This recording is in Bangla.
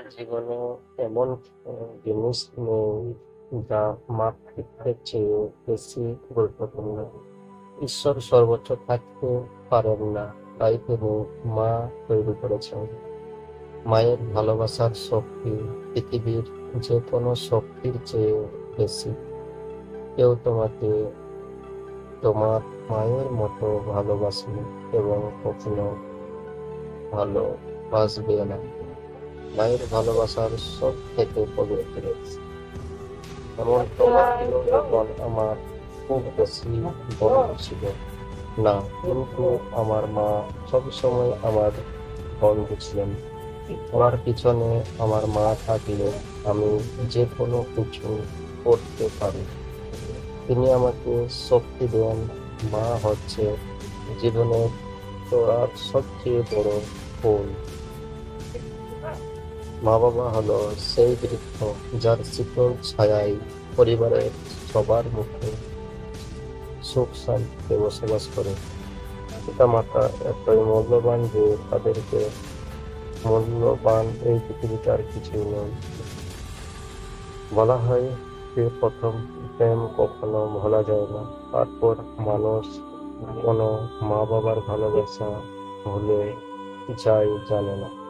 জীবনে এমন জিনিস নেই যা মাতৃত্বের চেয়ে বেশি গুরুত্বপূর্ণ। ঈশ্বর সর্বোচ্চ থাকতে পারেন না, তাই তিনি মা তৈরি করেছেন। মায়ের ভালোবাসার শক্তি পৃথিবীর যে কোনো শক্তির চেয়ে বেশি। কেউ তোমাকে তোমার মায়ের মতো ভালোবাসেনি এবং কখনো ভালোবাসবে না। মায়ের ভালোবাসার সব থেকে পবিত্র। এমন তোমার ছিল যখন আমার খুব বেশি বন্ধু ছিল না, কিন্তু আমার মা সবসময় আমার বন্ধু ছিলেন। আমার পিছনে আমার মা থাকলে আমি যে কোনো কিছু করতে পারি। তিনি আমাকে শক্তি দেন। মা হচ্ছে জীবনের তোড়ার সবচেয়ে বড় ফুল। মা-বাবা হলো সেই বৃক্ষ যার শীতল ছায়ায় পরিবারের সবার মুখে সুখ শান্তিতে বসবাস করে। পিতা-মাতা এতই মূল্যবান যে তাদেরকে মূল্যবান এই পৃথিবীতে আর কিছুই নেই। বলা হয় যে প্রথম প্রেম কখনো ভোলা যায় না। তারপর মানুষ কোনো মা-বাবার ভালোবাসা ভুলে যায় জানে না।